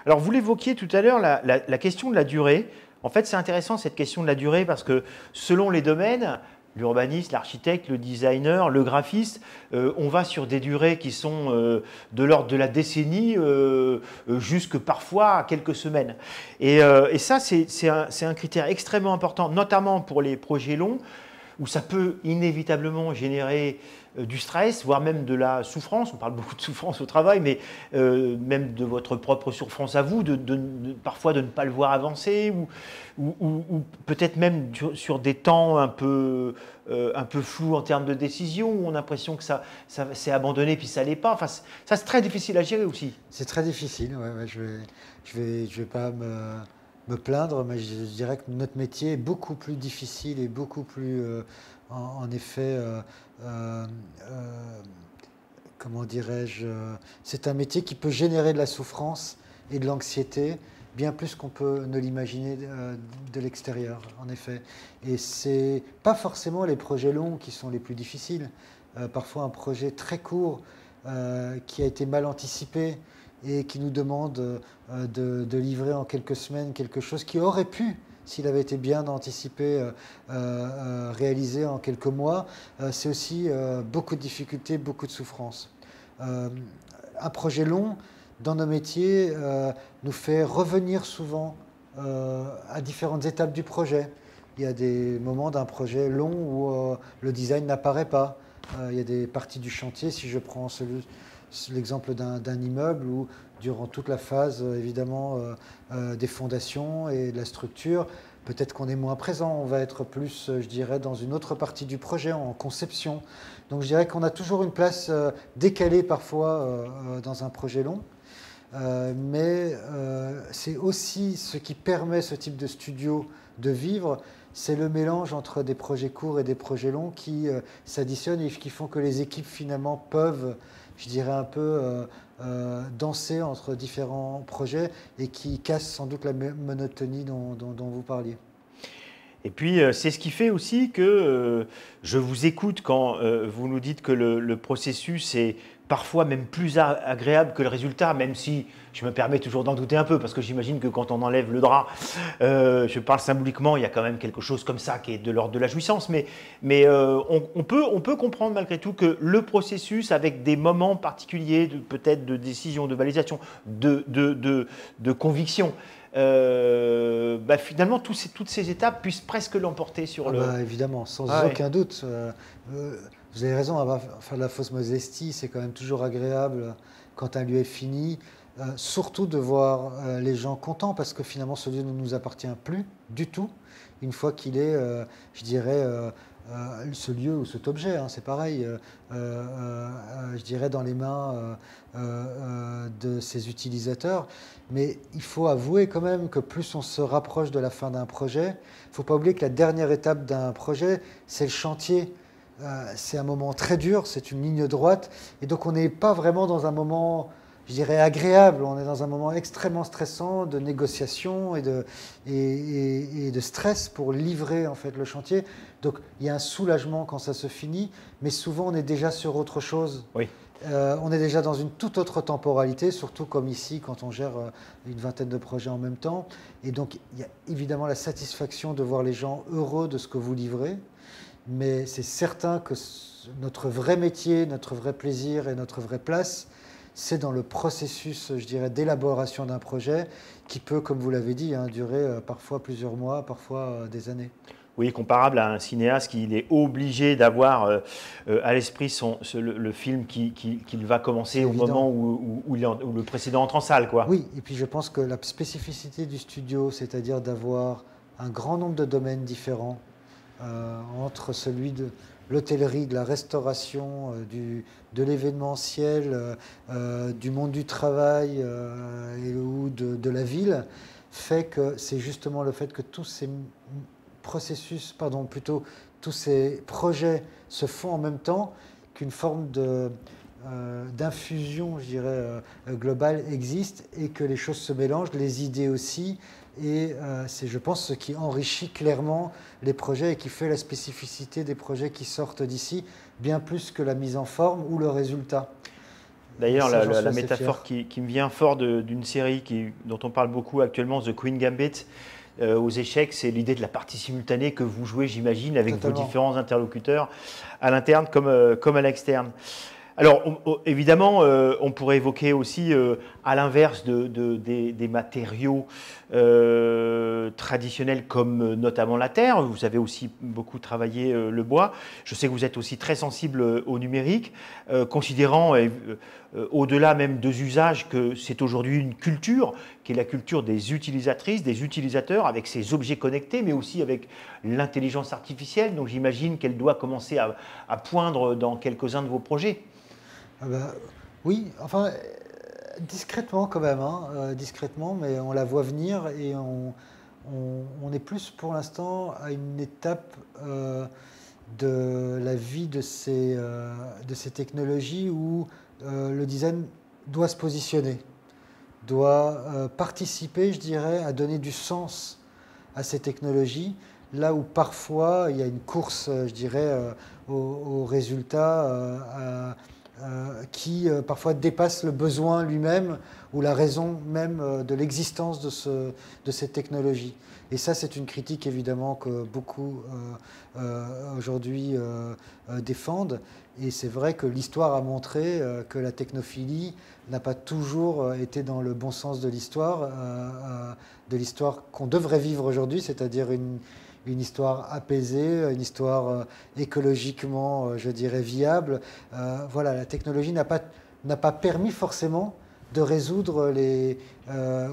Alors, vous l'évoquiez tout à l'heure, la question de la durée. En fait, c'est intéressant cette question de la durée parce que selon les domaines, l'urbaniste, l'architecte, le designer, le graphiste, on va sur des durées qui sont de l'ordre de la décennie jusque parfois à quelques semaines. Et ça, c'est un critère extrêmement important, notamment pour les projets longs, où ça peut inévitablement générer du stress, voire même de la souffrance. On parle beaucoup de souffrance au travail, mais même de votre propre souffrance à vous, parfois de ne pas le voir avancer, ou peut-être même sur des temps un peu flous en termes de décision, où on a l'impression que ça s'est abandonné puis ça l'est pas. Enfin, ça, c'est très difficile à gérer aussi. C'est très difficile, ouais, je vais pas me plaindre, mais je dirais que notre métier est beaucoup plus difficile et beaucoup plus, en effet, euh, euh, comment dirais-je, c'est un métier qui peut générer de la souffrance et de l'anxiété, bien plus qu'on peut ne l'imaginer de l'extérieur, en effet. Et c'est pas forcément les projets longs qui sont les plus difficiles. Parfois un projet très court qui a été mal anticipé et qui nous demande de livrer en quelques semaines quelque chose qui aurait pu, s'il avait été bien anticipé, réalisé en quelques mois, c'est aussi beaucoup de difficultés, beaucoup de souffrance. Un projet long, dans nos métiers, nous fait revenir souvent à différentes étapes du projet. Il y a des moments d'un projet long où le design n'apparaît pas. Il y a des parties du chantier, si je prends l'exemple d'un immeuble où durant toute la phase évidemment des fondations et de la structure, peut-être qu'on est moins présent, on va être plus, je dirais, dans une autre partie du projet, en conception. Donc je dirais qu'on a toujours une place décalée parfois dans un projet long. Mais c'est aussi ce qui permet ce type de studio de vivre, c'est le mélange entre des projets courts et des projets longs qui s'additionnent et qui font que les équipes finalement peuvent, je dirais un peu, danser entre différents projets et qui cassent sans doute la monotonie dont vous parliez. Et puis, c'est ce qui fait aussi que je vous écoute quand vous nous dites que le processus est parfois même plus agréable que le résultat, même si je me permets toujours d'en douter un peu, parce que j'imagine que quand on enlève le drap, je parle symboliquement, il y a quand même quelque chose comme ça qui est de l'ordre de la jouissance, mais on peut comprendre malgré tout que le processus, avec des moments particuliers, peut-être de décision, de validation, de conviction, finalement, toutes ces étapes puissent presque l'emporter sur le... Évidemment, sans Ah ouais. aucun doute. Vous avez raison, faire de la fausse modestie, c'est quand même toujours agréable quand un lieu est fini. Surtout de voir les gens contents, parce que finalement, ce lieu ne nous appartient plus du tout. Une fois qu'il est, je dirais, ce lieu ou cet objet, hein, c'est pareil, je dirais dans les mains de ses utilisateurs. Mais il faut avouer quand même que plus on se rapproche de la fin d'un projet, il ne faut pas oublier que la dernière étape d'un projet, c'est le chantier. C'est un moment très dur, c'est une ligne droite, et donc on n'est pas vraiment dans un moment, je dirais, agréable, on est dans un moment extrêmement stressant de négociation et de stress pour livrer en fait le chantier. Donc il y a un soulagement quand ça se finit, mais souvent on est déjà sur autre chose. Oui. On est déjà dans une toute autre temporalité, surtout comme ici quand on gère une vingtaine de projets en même temps. Et donc il y a évidemment la satisfaction de voir les gens heureux de ce que vous livrez. Mais c'est certain que notre vrai métier, notre vrai plaisir et notre vraie place, c'est dans le processus, je dirais, d'élaboration d'un projet qui peut, comme vous l'avez dit, hein, durer parfois plusieurs mois, parfois des années. Oui, comparable à un cinéaste qui est obligé d'avoir à l'esprit le film qu'il va commencer au moment où le précédent entre en salle, quoi. Oui, et puis je pense que la spécificité du studio, c'est-à-dire d'avoir un grand nombre de domaines différents, entre celui de l'hôtellerie, de la restauration, de l'événementiel, du monde du travail ou de la ville, fait que c'est justement le fait que tous ces processus, pardon, plutôt tous ces projets se font en même temps qu'une forme d'infusion, je dirais, globale existe et que les choses se mélangent, les idées aussi. Et c'est, je pense, ce qui enrichit clairement les projets et qui fait la spécificité des projets qui sortent d'ici, bien plus que la mise en forme ou le résultat. Et D'ailleurs, ça, j'en suis la assez métaphore fier. qui me vient fort d'une série dont on parle beaucoup actuellement, The Queen Gambit, aux échecs, c'est l'idée de la partie simultanée que vous jouez, j'imagine, avec vos Totalement. différents interlocuteurs, à l'interne comme à l'externe. Alors, évidemment, on pourrait évoquer aussi, à l'inverse des matériaux traditionnels comme notamment la terre. Vous avez aussi beaucoup travaillé le bois. Je sais que vous êtes aussi très sensible au numérique, considérant, au-delà même des usages, que c'est aujourd'hui une culture, qui est la culture des utilisatrices, des utilisateurs, avec ces objets connectés, mais aussi avec l'intelligence artificielle. Donc j'imagine qu'elle doit commencer à poindre dans quelques-uns de vos projets. Ah bah, oui, enfin, discrètement quand même, hein, discrètement, mais on la voit venir et on est plus pour l'instant à une étape de la vie de ces technologies où le design doit se positionner, doit participer, je dirais, à donner du sens à ces technologies, là où parfois il y a une course, je dirais, aux résultats qui parfois dépasse le besoin lui-même ou la raison même de l'existence de ces technologies. Et ça, c'est une critique évidemment que beaucoup aujourd'hui défendent. Et c'est vrai que l'histoire a montré que la technophilie n'a pas toujours été dans le bon sens de l'histoire qu'on devrait vivre aujourd'hui, c'est-à-dire une histoire apaisée, une histoire écologiquement, je dirais, viable. Voilà, la technologie n'a pas permis forcément de résoudre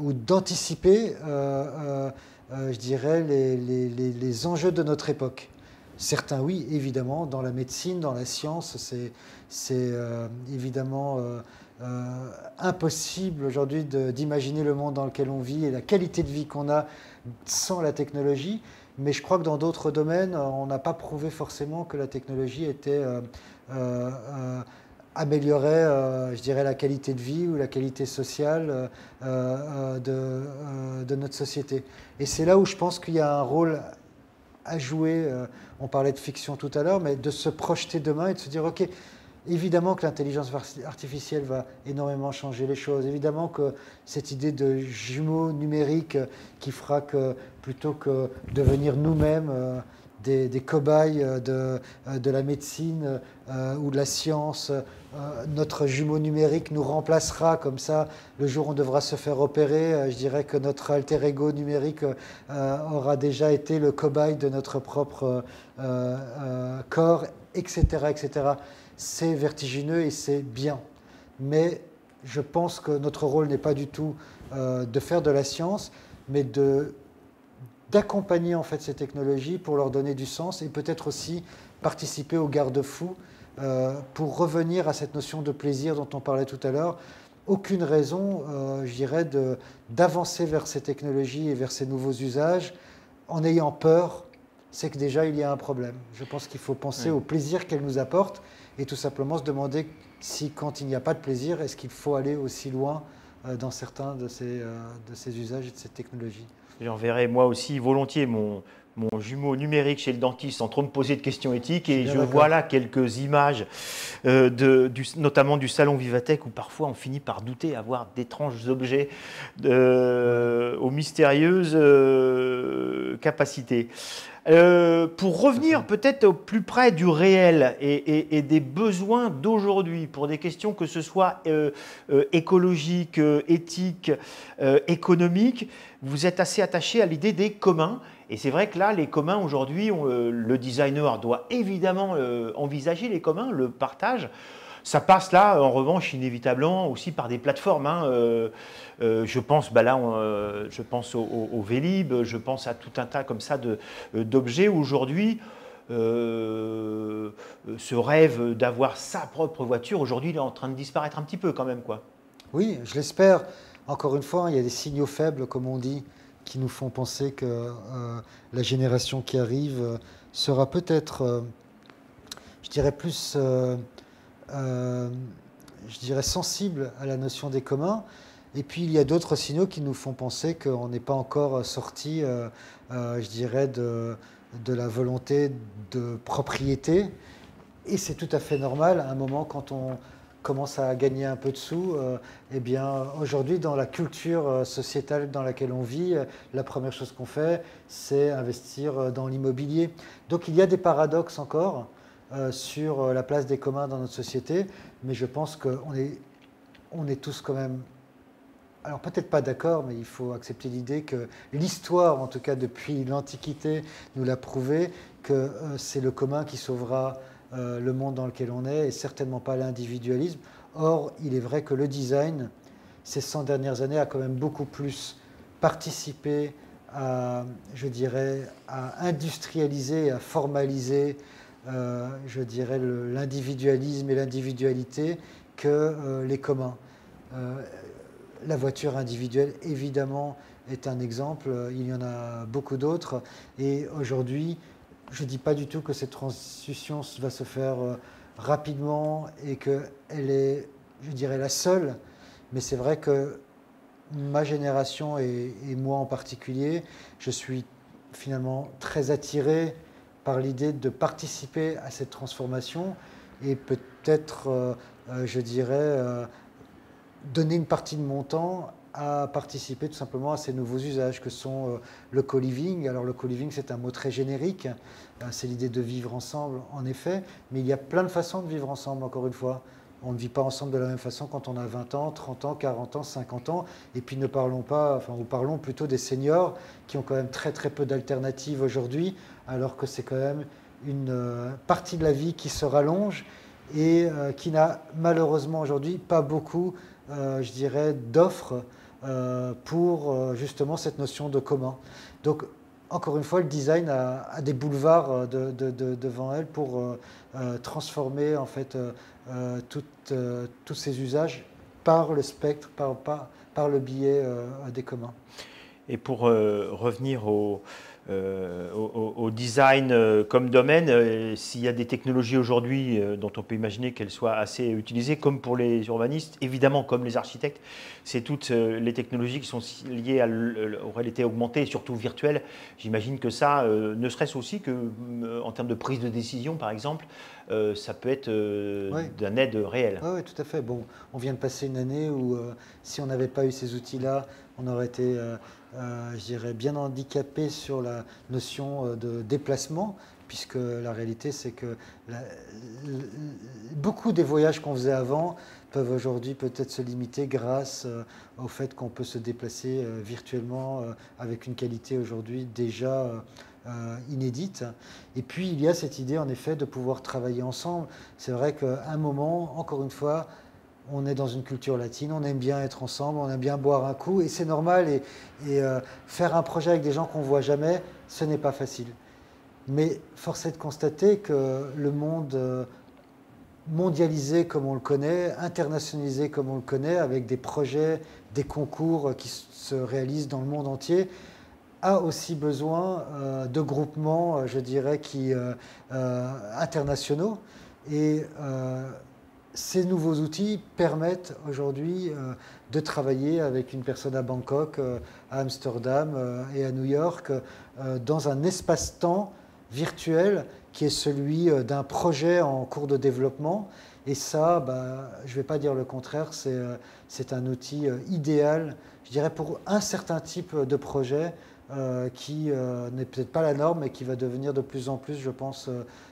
ou d'anticiper, je dirais, les enjeux de notre époque. Certains, oui, évidemment, dans la médecine, dans la science, c'est évidemment impossible aujourd'hui d'imaginer le monde dans lequel on vit et la qualité de vie qu'on a sans la technologie. Mais je crois que dans d'autres domaines, on n'a pas prouvé forcément que la technologie améliorait, je dirais, la qualité de vie ou la qualité sociale de notre société. Et c'est là où je pense qu'il y a un rôle à jouer. On parlait de fiction tout à l'heure, mais de se projeter demain et de se dire, OK, évidemment que l'intelligence artificielle va énormément changer les choses. Évidemment que cette idée de jumeaux numériques qui fera que plutôt que devenir nous-mêmes des cobayes de la médecine ou de la science, notre jumeau numérique nous remplacera comme ça. Le jour où on devra se faire opérer, je dirais que notre alter ego numérique aura déjà été le cobaye de notre propre corps, etc., etc. C'est vertigineux et c'est bien. Mais je pense que notre rôle n'est pas du tout de faire de la science, mais d'accompagner en fait ces technologies pour leur donner du sens et peut-être aussi participer aux garde-fous pour revenir à cette notion de plaisir dont on parlait tout à l'heure. Aucune raison, je dirais, d'avancer vers ces technologies et vers ces nouveaux usages en ayant peur. C'est que déjà il y a un problème. Je pense qu'il faut penser au plaisir qu'elles nous apportent et tout simplement se demander si quand il n'y a pas de plaisir, est-ce qu'il faut aller aussi loin dans certains de ces usages et de ces technologies. J'enverrai moi aussi volontiers mon jumeau numérique chez le dentiste sans trop me poser de questions éthiques. Et je vois là quelques images, notamment du salon Vivatech, où parfois on finit par douter, à voir d'étranges objets aux mystérieuses capacités. Pour revenir peut-être au plus près du réel et des besoins d'aujourd'hui, pour des questions que ce soit écologiques, éthiques, économiques, vous êtes assez attaché à l'idée des communs. Et c'est vrai que là, les communs aujourd'hui, le designer doit évidemment envisager les communs, le partage. Ça passe là, en revanche, inévitablement aussi par des plateformes. Je pense, je pense au Vélib, je pense à tout un tas comme ça d'objets aujourd'hui. Ce rêve d'avoir sa propre voiture, aujourd'hui, il est en train de disparaître un petit peu quand même, quoi. Oui, je l'espère. Encore une fois, il y a des signaux faibles, comme on dit, qui nous font penser que la génération qui arrive sera peut-être, je dirais, plus je dirais, sensible à la notion des communs. Et puis, il y a d'autres signaux qui nous font penser qu'on n'est pas encore sorti, je dirais, de la volonté de propriété. Et c'est tout à fait normal à un moment quand commence à gagner un peu de sous, eh bien, aujourd'hui, dans la culture sociétale dans laquelle on vit, la première chose qu'on fait, c'est investir dans l'immobilier. Donc il y a des paradoxes encore sur la place des communs dans notre société, mais je pense on est tous quand même, alors peut-être pas d'accord, mais il faut accepter l'idée que l'histoire, en tout cas depuis l'Antiquité, nous l'a prouvé, que c'est le commun qui sauvera le monde dans lequel on est et certainement pas l'individualisme. Or, il est vrai que le design, ces 100 dernières années, a quand même beaucoup plus participé à, je dirais, à industrialiser, à formaliser, je dirais, l'individualisme et l'individualité que les communs. Euh, la voiture individuelle, évidemment, est un exemple. Il y en a beaucoup d'autres. Et aujourd'hui, je ne dis pas du tout que cette transition va se faire rapidement et qu'elle est, je dirais, la seule. Mais c'est vrai que ma génération et moi en particulier, je suis finalement très attiré par l'idée de participer à cette transformation et peut-être, je dirais, donner une partie de mon temps à participer tout simplement à ces nouveaux usages que sont le co-living. Alors le co-living, c'est un mot très générique, c'est l'idée de vivre ensemble en effet, mais il y a plein de façons de vivre ensemble encore une fois. On ne vit pas ensemble de la même façon quand on a 20 ans, 30 ans, 40 ans, 50 ans. Et puis ne parlons pas, enfin, ou parlons plutôt des seniors qui ont quand même très très peu d'alternatives aujourd'hui, alors que c'est quand même une partie de la vie qui se rallonge et qui n'a malheureusement aujourd'hui pas beaucoup, je dirais, d'offres pour justement cette notion de commun. Donc, encore une fois, le design a des boulevards devant elle pour transformer en fait tous ces usages par le spectre, par le biais des communs. Et pour revenir au design comme domaine, s'il y a des technologies aujourd'hui dont on peut imaginer qu'elles soient assez utilisées, comme pour les urbanistes, évidemment comme les architectes, c'est toutes les technologies qui sont liées aux réalités augmentées et surtout virtuelles. J'imagine que ça, ne serait-ce aussi que en termes de prise de décision, par exemple, ça peut être Ouais. d'un aide réel. Oui, tout à fait. Bon, on vient de passer une année où, si on n'avait pas eu ces outils-là, on aurait été, je dirais, bien handicapé sur la notion de déplacement, puisque la réalité, c'est que beaucoup des voyages qu'on faisait avant peuvent aujourd'hui peut-être se limiter grâce au fait qu'on peut se déplacer virtuellement avec une qualité aujourd'hui déjà inédite. Et puis il y a cette idée en effet de pouvoir travailler ensemble. C'est vrai qu'à un moment, encore une fois, on est dans une culture latine, on aime bien être ensemble, on aime bien boire un coup, et c'est normal. Et faire un projet avec des gens qu'on ne voit jamais, ce n'est pas facile. Mais force est de constater que le monde mondialisé comme on le connaît, internationalisé comme on le connaît, avec des projets, des concours qui se réalisent dans le monde entier, a aussi besoin de groupements, je dirais, internationaux. Et ces nouveaux outils permettent aujourd'hui de travailler avec une personne à Bangkok, à Amsterdam et à New York dans un espace-temps virtuel qui est celui d'un projet en cours de développement. Et ça, bah, je ne vais pas dire le contraire, c'est un outil idéal, je dirais, pour un certain type de projet qui n'est peut-être pas la norme, mais qui va devenir de plus en plus, je pense,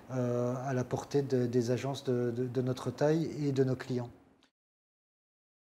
à la portée des agences de notre taille et de nos clients.